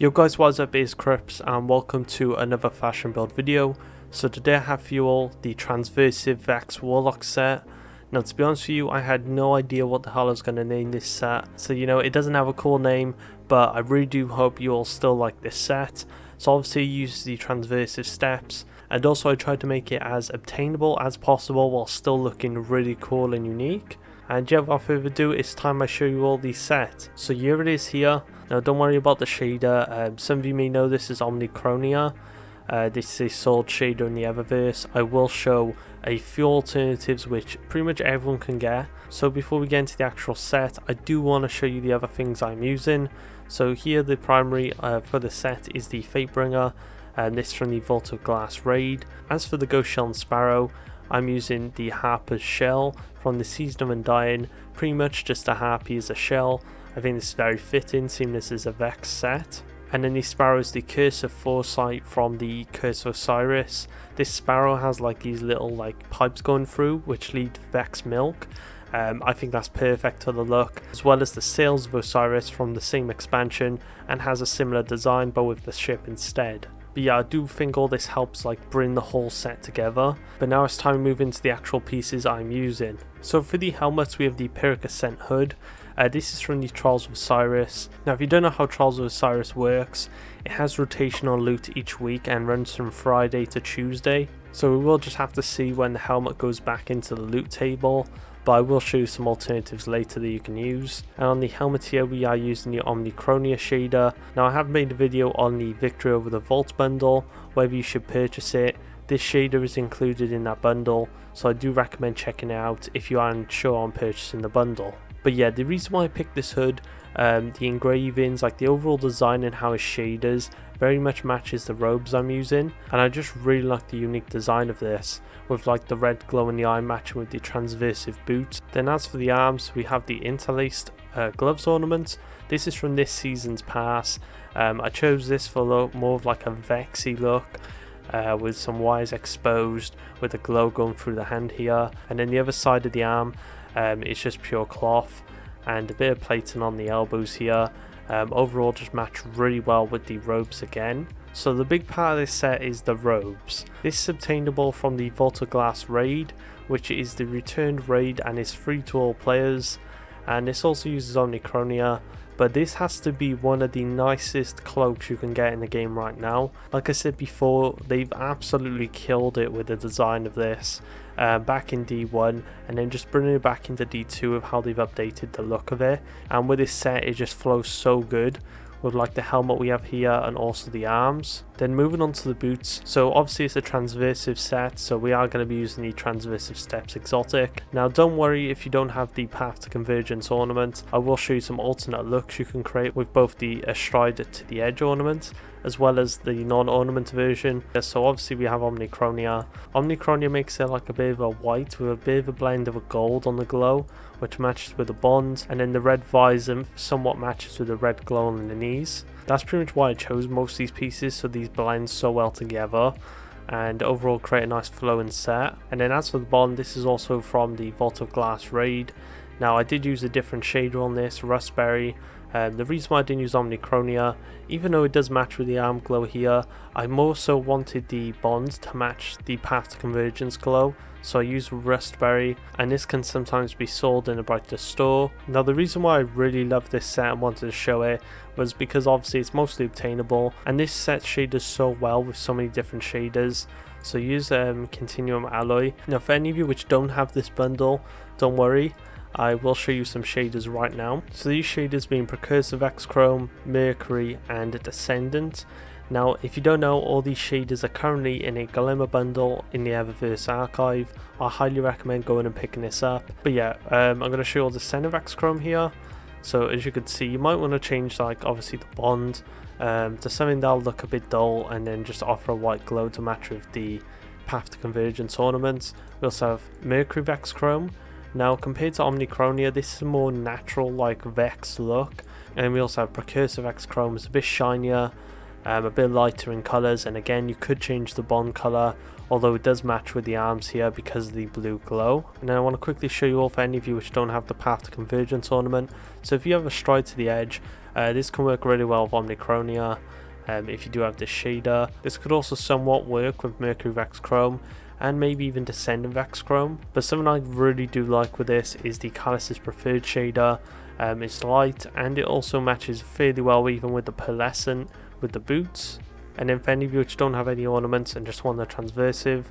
Yo guys, what's up, it's Krypz and welcome to another fashion build video. So today I have for you all the Transversive Vex Warlock Set. Now to be honest with you, I had no idea what the hell I was going to name this set. So it doesn't have a cool name, but I really do hope you all still like this set. So obviously I use the Transversive Steps, and also I tried to make it as obtainable as possible while still looking really cool and unique. And yeah, without further ado, it's time I show you all the set. So here it is here. Now don't worry about the shader, some of you may know this is Omnichronia. This is a sword shader in the Eververse. I will show a few alternatives which pretty much everyone can get. So before we get into the actual set, I do want to show you the other things I'm using. So here the primary for the set is the Fatebringer, and this from the Vault of Glass raid. As for the Ghost Shell and Sparrow, I'm using the Harper's Shell from the Season of Undying, pretty much just a harpy as a shell. I think this is very fitting, seeing this is a Vex set. And then the Sparrow is the Curse of Foresight from the Curse of Osiris. This Sparrow has like these little pipes going through which lead Vex milk. I think that's perfect to the look, as well as the Sails of Osiris from the same expansion and has a similar design but with the ship instead. But yeah, I do think all this helps bring the whole set together. But now it's time to move into the actual pieces I'm using. So for the helmets we have the Pyrrhic Ascent hood. This is from the Trials of Osiris. Now if you don't know how Trials of Osiris works, it has rotational loot each week and runs from Friday to Tuesday. So we will just have to see when the helmet goes back into the loot table. But I will show you some alternatives later that you can use. And on the helmet here we are using the Omnichronia shader. Now I have made a video on the Victory Over the Vault bundle, whether you should purchase it. This shader is included in that bundle, so I do recommend checking it out if you aren't sure on purchasing the bundle. But yeah, the reason why I picked this hood, the engravings, the overall design and how it shaders very much matches the robes I'm using, and I just really like the unique design of this, with the red glow in the eye matching with the transversive boots. Then as for the arms, we have the Interlaced gloves ornament. This is from this season's pass. I chose this for more of a Vexy look, with some wires exposed, with the glow going through the hand here, and then the other side of the arm, it's just pure cloth and a bit of plating on the elbows here. Overall just match really well with the robes again. So the big part of this set is the robes. This is obtainable from the Vault of Glass raid, which is the returned raid and is free to all players, and this also uses Omnichronia. But this has to be one of the nicest cloaks you can get in the game right now. Like I said before, they've absolutely killed it with the design of this back in D1, and then just bringing it back into D2 of how they've updated the look of it. And with this set, it just flows so good with the helmet we have here and also the arms. Then moving on to the boots, so obviously it's a transversive set, so we are going to be using the Transversive Steps Exotic. Now don't worry if you don't have the Path to Convergence ornament, I will show you some alternate looks you can create with both the Astride to the Edge ornament as well as the non-ornament version. So obviously we have Omnichronia. Omnichronia makes it a bit of a white with a bit of a blend of a gold on the glow, which matches with the bond, and then the red visor somewhat matches with the red glow on the knees. That's pretty much why I chose most of these pieces, so these blend so well together and overall create a nice flowing set. And then as for the bond, this is also from the Vault of Glass raid. Now I did use a different shader on this, Rustberry. The reason why I didn't use Omnichronia, even though it does match with the arm glow here, I more so wanted the bond to match the Path to Convergence glow, so I used Rustberry, and this can sometimes be sold in a brighter store. Now the reason why I really love this set and wanted to show it was because obviously it's mostly obtainable, and this set shaders so well with so many different shaders. So use Continuum Alloy. Now for any of you which don't have this bundle, don't worry, I will show you some shaders right now. So these shaders being Precursor Vex Chrome, Mercury and Descendant. Now if you don't know, all these shaders are currently in a Glimmer bundle in the Eververse archive. I highly recommend going and picking this up. But yeah, I'm going to show you all the Descendant Vex Chrome here. So as you can see, you might want to change obviously the bond to something that'll look a bit dull, and then just offer a white glow to match with the Path to Convergence ornaments. We also have Mercury Vex Chrome. Now compared to Omnichronia, this is a more natural Vex look, and we also have Precursor Vex Chrome. It's a bit shinier, a bit lighter in colours, and again you could change the bond colour, although it does match with the arms here because of the blue glow. And then I want to quickly show you all, for any of you which don't have the Path to Convergence ornament. So if you have a Stride to the Edge, This can work really well with Omnichronia if you do have this shader. This could also somewhat work with Mercury Vex Chrome and maybe even Descendant Vex Chrome, but something I really do like with this is the Cuirass's preferred shader. It's light and it also matches fairly well even with the pearlescent with the boots. And then for any of you which don't have any ornaments and just want the transversive,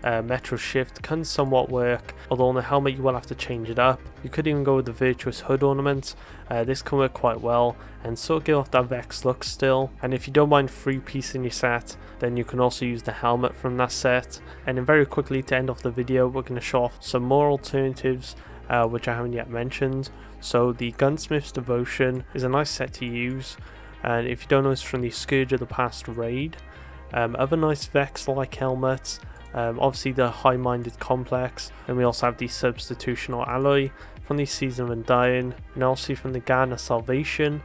Metro Shift can somewhat work, although on the helmet you will have to change it up. You could even go with the Virtuous hood ornament. This can work quite well and sort of give off that Vex look still. And if you don't mind free piece in your set, then you can also use the helmet from that set. And then very quickly to end off the video, we're going to show off some more alternatives which I haven't yet mentioned. So the Gunsmith's Devotion is a nice set to use, and if you don't know, it's from the Scourge of the Past raid. Other nice Vex like helmets, obviously the High-Minded Complex, and we also have the Substitutional Alloy from the Season of Undying, and also from the Garden of Salvation.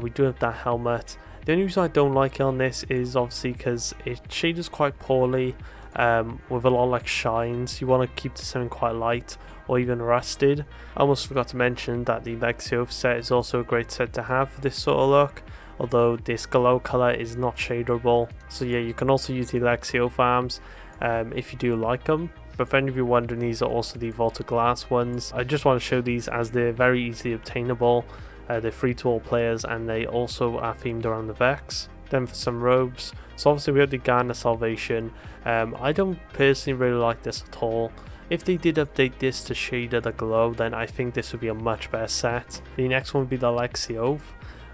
We do have that helmet. The only reason I don't like it on this is obviously because it shaders quite poorly with a lot of like shines. You want to keep to something quite light or even rusted. I almost forgot to mention that the Lexio set is also a great set to have for this sort of look, although this glow color is not shaderable. So yeah, you can also use the Lexio farms if you do like them. But for any of you wondering, these are also the Vaulted Glass ones. I just want to show these as they're very easily obtainable. They're free to all players and they also are themed around the Vex. Then for some robes, so obviously we have the Garden of Salvation. I don't personally really like this at all. If they did update this to shader the glow, then I think this would be a much better set. The next one would be the Lexio.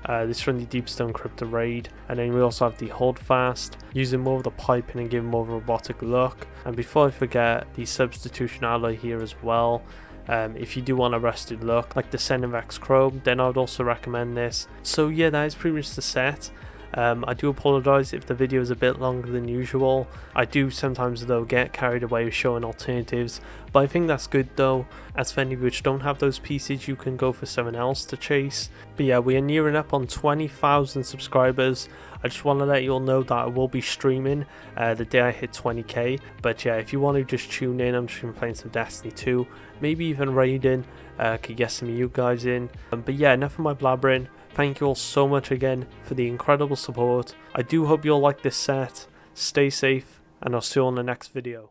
This is from the Deepstone Crypt raid, and then we also have the Holdfast, using more of the piping and giving more of a robotic look. And before I forget, the Substitution Alloy here as well. If you do want a rusted look like the Descendant Vex Chrome, then I would also recommend this. So yeah, that is pretty much the set. I do apologise if the video is a bit longer than usual. I do sometimes though get carried away with showing alternatives, but I think that's good though, as for any of you which don't have those pieces, you can go for someone else to chase. But yeah, we are nearing up on 20,000 subscribers. I just want to let you all know that I will be streaming the day I hit 20k. But yeah, if you want to just tune in, I'm just going to be playing some Destiny 2, maybe even raiding, could get some of you guys in. But yeah, enough of my blabbering. Thank you all so much again for the incredible support. I do hope you all like this set. Stay safe, and I'll see you on the next video.